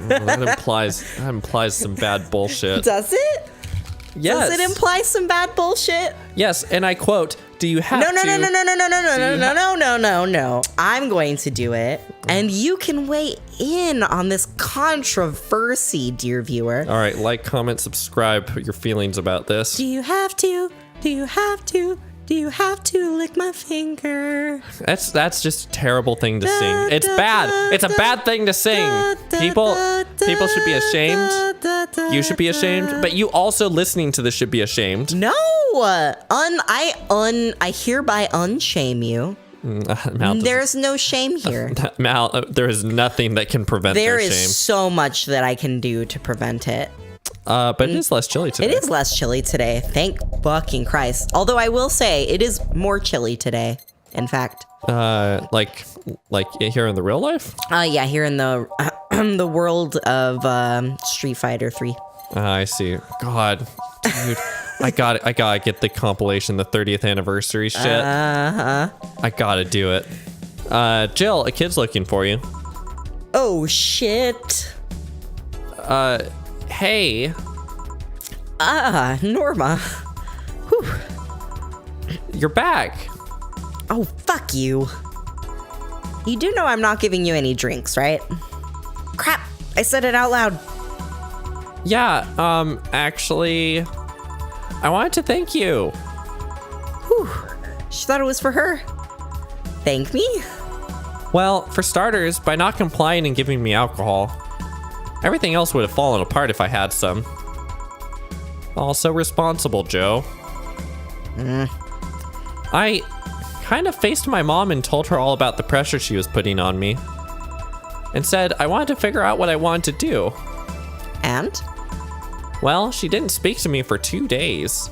That implies some bad bullshit. Does it? Yes. Does it imply some bad bullshit? Yes, and I quote, do you have to... No. I'm going to do it, and you can weigh in on this controversy, dear viewer. All right, like, comment, subscribe, put your feelings about this. Do you have to? Do you have to? Do you have to lick my finger? That's just a terrible thing to sing. It's bad. It's a bad thing to sing. People should be ashamed. You should be ashamed, but you also listening to this should be ashamed. No, I hereby unshame you. There's no shame here. Mal, there is nothing that can prevent their shame. There is so much that I can do to prevent it. But it is less chilly today. It is less chilly today. Thank fucking Christ. Although I will say it is more chilly today. In fact. Like here in the real life? Yeah, here in the the world of Street Fighter 3. I see. God, dude, I gotta get the compilation, the 30th anniversary shit. I gotta do it. Jill, a kid's looking for you. Oh shit. Hey. Norma. Whew. You're back. Oh, fuck you. You do know I'm not giving you any drinks, right? Crap, I said it out loud. Yeah, actually, I wanted to thank you. Whew. She thought it was for her. Thank me? Well, for starters, by not complying and giving me alcohol. Everything else would have fallen apart if I had some. Also responsible, Joe. I kind of faced my mom and told her all about the pressure she was putting on me. And said I wanted to figure out what I wanted to do. And? Well, she didn't speak to me for 2 days.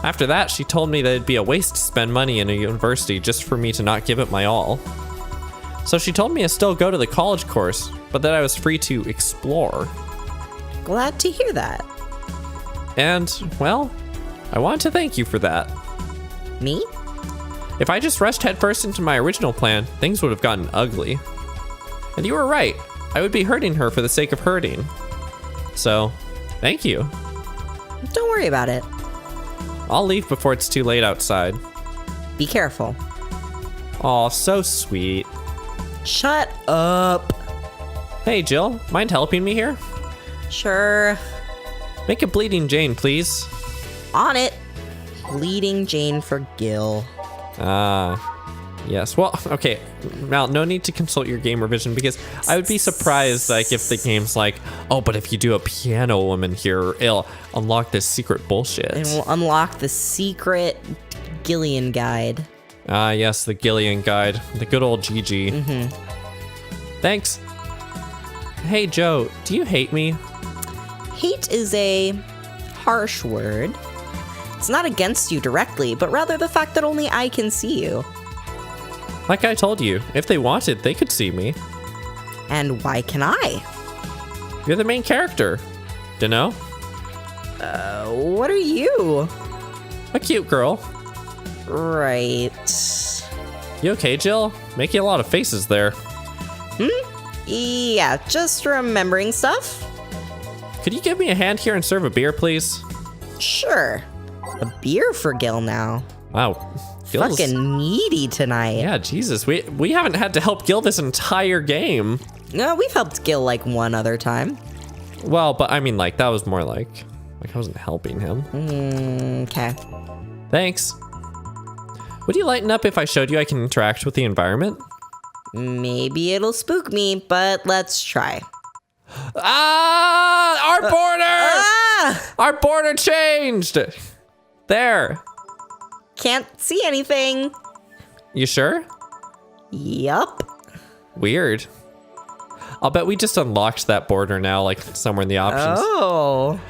After that, she told me that it'd be a waste to spend money in a university just for me to not give it my all. So she told me to still go to the college course, but that I was free to explore. Glad to hear that. And, well, I want to thank you for that. Me? If I just rushed headfirst into my original plan, things would have gotten ugly. And you were right. I would be hurting her for the sake of hurting. So, thank you. Don't worry about it. I'll leave before it's too late outside. Be careful. Aw, so sweet. Shut up. Hey, Jill, mind helping me here? Sure. Make a bleeding Jane, please. On it. Bleeding Jane for Gil. Yes. Well, okay, Mal, no need to consult your game revision because I would be surprised like if the game's like, oh, but if you do a piano woman here, it'll unlock this secret bullshit. And we'll unlock the secret Gillian guide. Yes, the Gillian guide. The good old GG. Thanks. Hey, Joe, do you hate me? Hate is a harsh word. It's not against you directly, but rather the fact that only I can see you. Like I told you, if they wanted, they could see me. And why can I? You're the main character. Dunno? What are you? A cute girl. Right. You okay, Jill? Making a lot of faces there. Yeah, just remembering stuff. Could you give me a hand here and serve a beer, please? Sure. A beer for Gil now. Wow. Gil's fucking needy tonight. Yeah, Jesus. We haven't had to help Gil this entire game. No, we've helped Gil like one other time. Well, but I mean, like, that was more like I wasn't helping him. Okay. Thanks. Would you lighten up if I showed you I can interact with the environment? Maybe it'll spook me, but let's try. Our border! Our border changed! There. Can't see anything. You sure? Yup. Weird. I'll bet we just unlocked that border now, like somewhere in the options. Oh.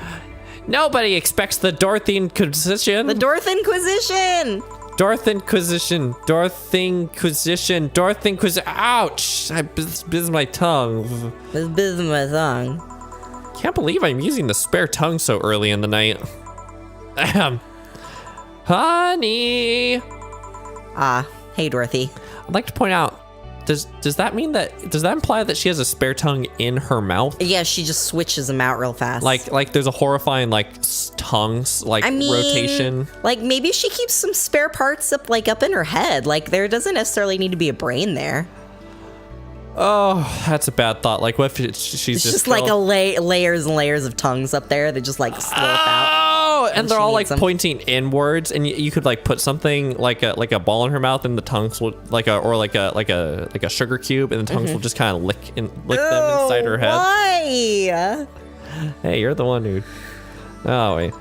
Nobody expects the Dorth Inquisition. The Dorth Inquisition. Dorth Inquisition. Dorth Inquisition. Dorth Inquisition. Ouch! I biz my tongue. Biz my tongue. Can't believe I'm using the spare tongue so early in the night. Ahem. Honey. Hey Dorothy. I'd like to point out does that mean that, does that imply that she has a spare tongue in her mouth? Yeah, she just switches them out real fast. Like there's a horrifying like tongues like rotation. Like maybe she keeps some spare parts up in her head. Like there doesn't necessarily need to be a brain there. Oh, that's a bad thought. Like what if she's just like layers and layers of tongues up there that just like slurp out. Oh, and they're all like pointing inwards, and you could like put something like a ball in her mouth, and the tongues will like a sugar cube, and the tongues will just kind of lick them inside her head. Why? Hey, you're the one who. Oh wait,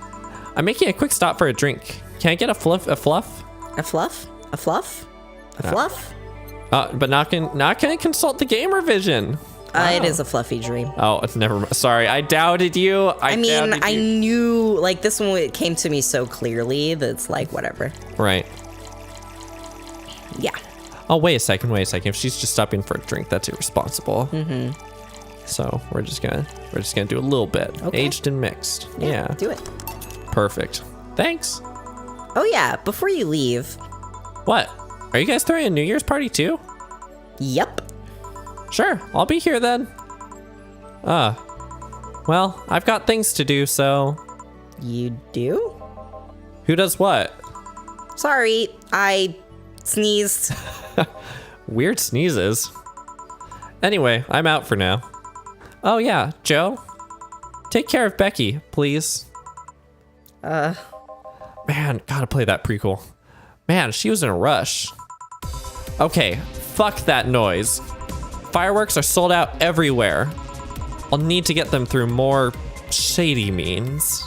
I'm making a quick stop for a drink. Can I get a fluff? But not can I consult the gamer vision? It is a fluffy dream. Oh, it's never. Sorry, I doubted you. I knew like this one. It came to me so clearly that it's like whatever. Right. Yeah. Oh, wait a second. If she's just stopping for a drink, that's irresponsible. Mm-hmm. So we're just gonna do a little bit, okay. Aged and mixed. Yeah. Do it. Perfect. Thanks. Oh yeah. Before you leave. What? Are you guys throwing a New Year's party too? Yep. Sure, I'll be here then. Well, I've got things to do, so... You do? Who does what? Sorry, I sneezed. Weird sneezes. Anyway, I'm out for now. Oh yeah, Joe? Take care of Becky, please. Man, gotta play that prequel. Man, she was in a rush. Okay, fuck that noise. Fireworks are sold out everywhere. I'll need to get them through more shady means.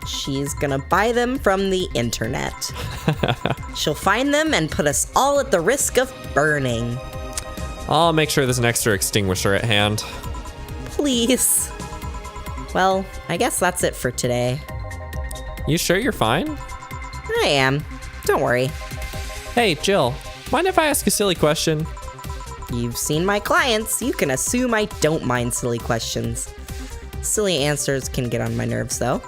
She's gonna buy them from the internet. She'll find them and put us all at the risk of burning. I'll make sure there's an extra extinguisher at hand. Please. Well, I guess that's it for today. You sure you're fine? I am. Don't worry. Hey, Jill, mind if I ask a silly question? You've seen my clients. You can assume I don't mind silly questions. Silly answers can get on my nerves, though.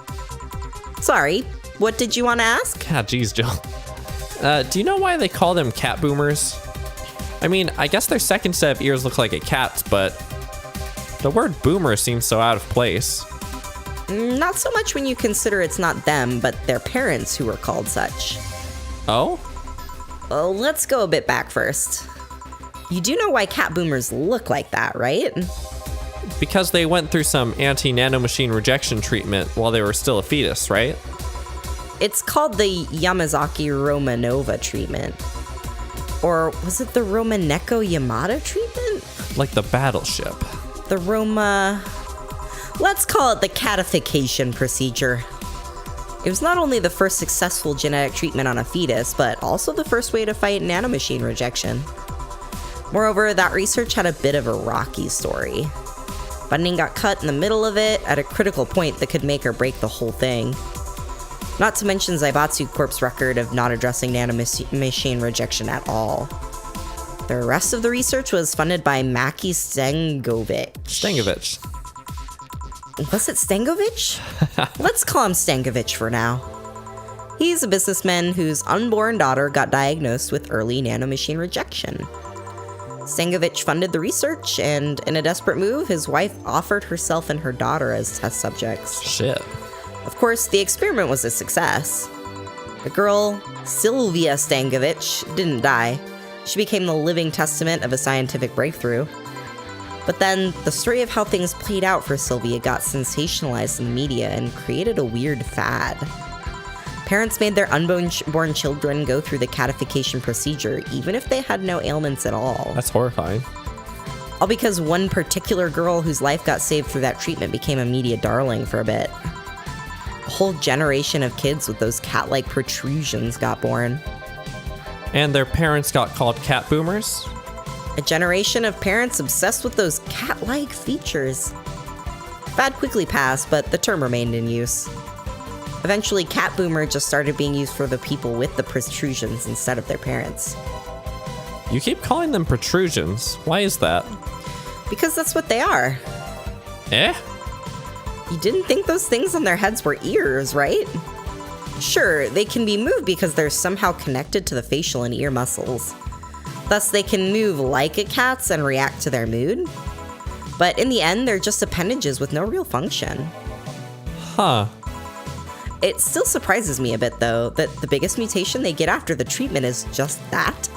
Sorry, what did you want to ask? Ah, geez, Jill. Do you know why they call them cat boomers? I mean, I guess their second set of ears look like a cat's, but the word boomer seems so out of place. Not so much when you consider it's not them, but their parents who are called such. Oh? Well, let's go a bit back first. You do know why cat boomers look like that, right? Because they went through some anti-nanomachine rejection treatment while they were still a fetus, right? It's called the Yamazaki-Romanova treatment. Or was it the Romaneko-Yamada treatment? Like the battleship. The Let's call it the catification procedure. It was not only the first successful genetic treatment on a fetus, but also the first way to fight nanomachine rejection. Moreover, that research had a bit of a rocky story. Funding got cut in the middle of it at a critical point that could make or break the whole thing. Not to mention Zaibatsu Corp's record of not addressing nanomachine rejection at all. The rest of the research was funded by Maki Stangovich. Was it Stangovich? Let's call him Stangovich for now. He's a businessman whose unborn daughter got diagnosed with early nanomachine rejection. Stangovich funded the research, and in a desperate move, his wife offered herself and her daughter as test subjects. Shit. Of course, the experiment was a success. The girl, Sylvia Stangovich, didn't die. She became the living testament of a scientific breakthrough. But then, the story of how things played out for Sylvia got sensationalized in the media and created a weird fad. Parents made their unborn children go through the catification procedure, even if they had no ailments at all. That's horrifying. All because one particular girl whose life got saved through that treatment became a media darling for a bit. A whole generation of kids with those cat-like protrusions got born. And their parents got called cat boomers? A generation of parents obsessed with those cat-like features. Fad quickly passed, but the term remained in use. Eventually, cat boomer just started being used for the people with the protrusions instead of their parents. You keep calling them protrusions. Why is that? Because that's what they are. Eh? You didn't think those things on their heads were ears, right? Sure, they can be moved because they're somehow connected to the facial and ear muscles. Thus, they can move like a cat's and react to their mood. But in the end, they're just appendages with no real function. Huh. It still surprises me a bit, though, that the biggest mutation they get after the treatment is just that.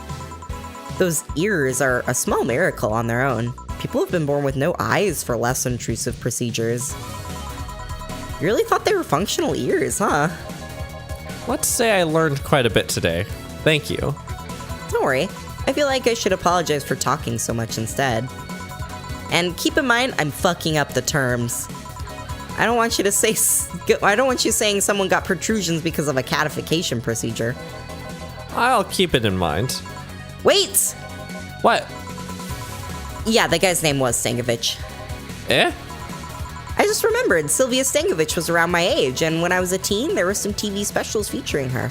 Those ears are a small miracle on their own. People have been born with no eyes for less intrusive procedures. You really thought they were functional ears, huh? Let's say I learned quite a bit today. Thank you. Don't worry. I feel like I should apologize for talking so much instead. And keep in mind, I'm fucking up the terms. I don't want you saying someone got protrusions because of a catification procedure. I'll keep it in mind. Wait! What? Yeah, the guy's name was Stankovich. Eh? I just remembered Sylvia Stankovich was around my age, and when I was a teen, there were some TV specials featuring her.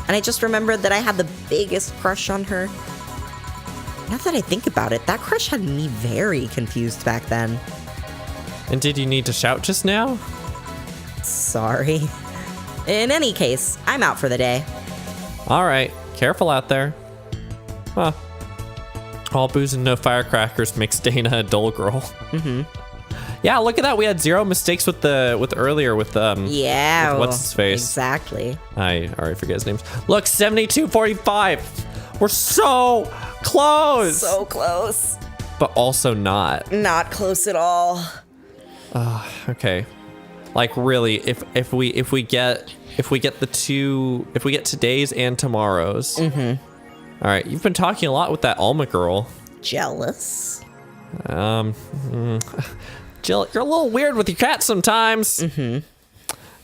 And I just remembered that I had the biggest crush on her. Now that I think about it, that crush had me very confused back then. And did you need to shout just now? Sorry. In any case, I'm out for the day. Alright, careful out there. Huh. All booze and no firecrackers makes Dana a dull girl. Mm-hmm. Yeah, look at that. We had 0 mistakes with earlier with yeah, with what's his face. Exactly. I already forget his names. Look, 72-45. We're so close. So close. But also not. Not close at all. Okay. Like really, if we get today's and tomorrow's. Mm-hmm. All right, you've been talking a lot with that Alma girl. Jealous. Jill, you're a little weird with your cat sometimes. Mm-hmm.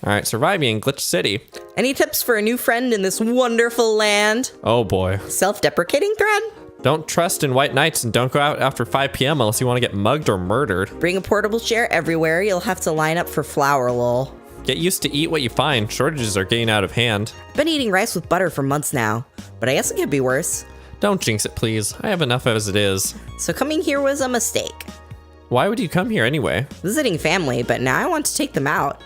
All right, surviving in Glitch City. Any tips for a new friend in this wonderful land? Oh boy. Self-deprecating thread? Don't trust in white nights and don't go out after 5 p.m. unless you want to get mugged or murdered. Bring a portable chair everywhere. You'll have to line up for flour, lol. Get used to eat what you find. Shortages are getting out of hand. I've been eating rice with butter for months now, but I guess it could be worse. Don't jinx it, please. I have enough as it is. So coming here was a mistake. Why would you come here anyway? Visiting family, but now I want to take them out.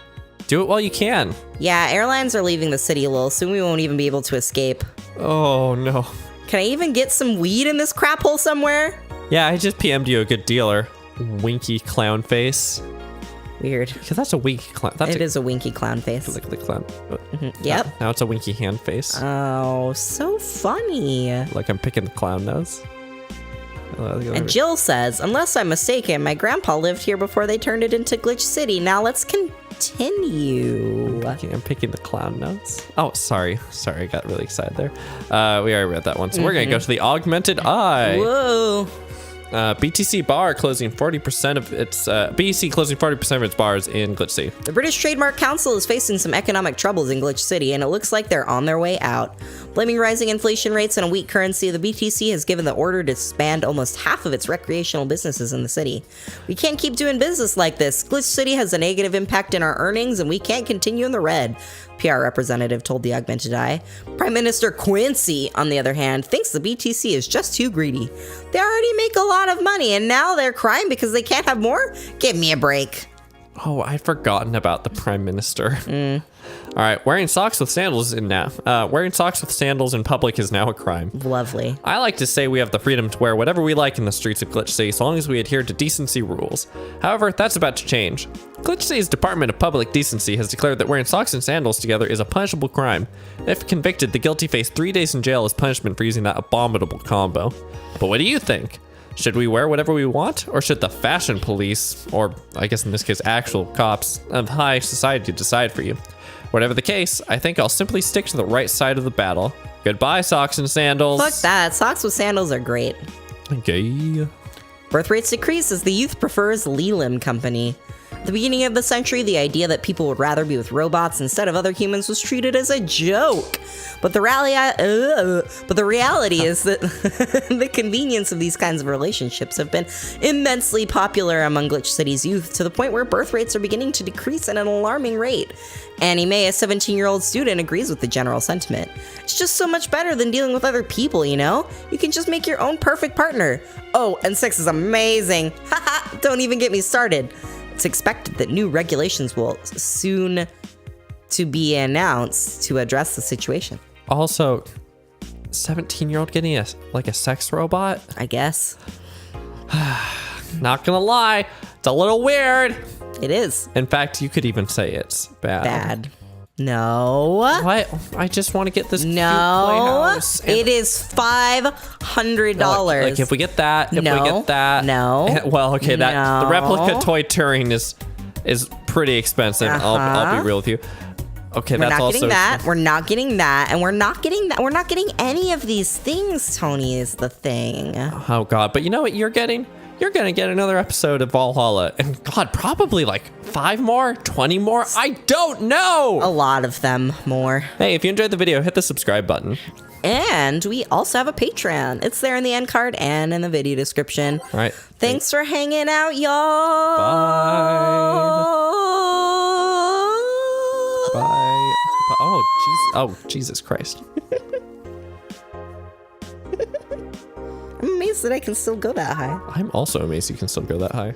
Do it while you can. Yeah, airlines are leaving the city a little, soon we won't even be able to escape. Oh, no. Can I even get some weed in this crap hole somewhere? Yeah, I just PM'd you a good dealer. Winky clown face. Weird. Because that's a winky clown. It is a winky clown face. Like the clown. Mm-hmm. Yep. Now it's a winky hand face. Oh, so funny. Like I'm picking the clown nose. And Jill says, unless I'm mistaken, my grandpa lived here before they turned it into Glitch City. Now let's continue. I'm picking the clown nose. Oh, sorry. I got really excited there. We already read that one. So we're going to go to the augmented eye. Whoa. BTC bar closing 40% of its BTC closing 40% of its bars in Glitch City. The British Trademark Council is facing some economic troubles in Glitch City, and it looks like they're on their way out. Blaming rising inflation rates and a weak currency, the BTC has given the order to expand almost half of its recreational businesses in the city. We can't keep doing business like this. Glitch City has a negative impact in our earnings, and we can't continue in the red, PR representative told the Augmented Eye. Prime Minister Quincy, on the other hand, thinks the BTC is just too greedy. They already make a lot of money, and now they're crying because they can't have more? Give me a break. Oh, I'd forgotten about the Prime Minister. All right, wearing socks with sandals in public is now a crime. Lovely. I like to say we have the freedom to wear whatever we like in the streets of Glitch City, so long as we adhere to decency rules. However, that's about to change. Glitch City's Department of Public Decency has declared that wearing socks and sandals together is a punishable crime. If convicted, the guilty face 3 days in jail as punishment for using that abominable combo. But what do you think? Should we wear whatever we want, or should the fashion police, or I guess in this case actual cops, of high society decide for you? Whatever the case, I think I'll simply stick to the right side of the battle. Goodbye, socks and sandals. Fuck that. Socks with sandals are great. Okay. Birth rates decrease as the youth prefers Leland Company. At the beginning of the century, the idea that people would rather be with robots instead of other humans was treated as a joke. But the reality is that the convenience of these kinds of relationships have been immensely popular among Glitch City's youth, to the point where birth rates are beginning to decrease at an alarming rate. Annie Mae, a 17-year-old student, agrees with the general sentiment. It's just so much better than dealing with other people, you know? You can just make your own perfect partner. Oh, and sex is amazing. Haha, don't even get me started. It's expected that new regulations will soon to be announced to address the situation. Also, 17-year-old getting a sex robot? I guess. Not gonna lie, it's a little weird. It is. In fact, you could even say it's bad. Bad. No. What? I just want to get this cute No. playhouse. And- It is $500. Like if we get that, if we No. get that. No. Well, okay, that the No. replica toy Turing is pretty expensive. I'll be real with you. Okay, We're that's not also getting that. We're not getting that. And we're not getting that. We're not getting any of these things, Tony, is the thing. Oh god, but you know what you're getting? You're gonna get another episode of Valhalla, and god, probably like 5 more, 20 more. I don't know. A lot of them more. Hey, if you enjoyed the video, hit the subscribe button. And we also have a Patreon. It's there in the end card and in the video description. All right. Thanks for hanging out, y'all. Bye. Oh Jesus Christ. I'm amazed that I can still go that high. I'm also amazed you can still go that high.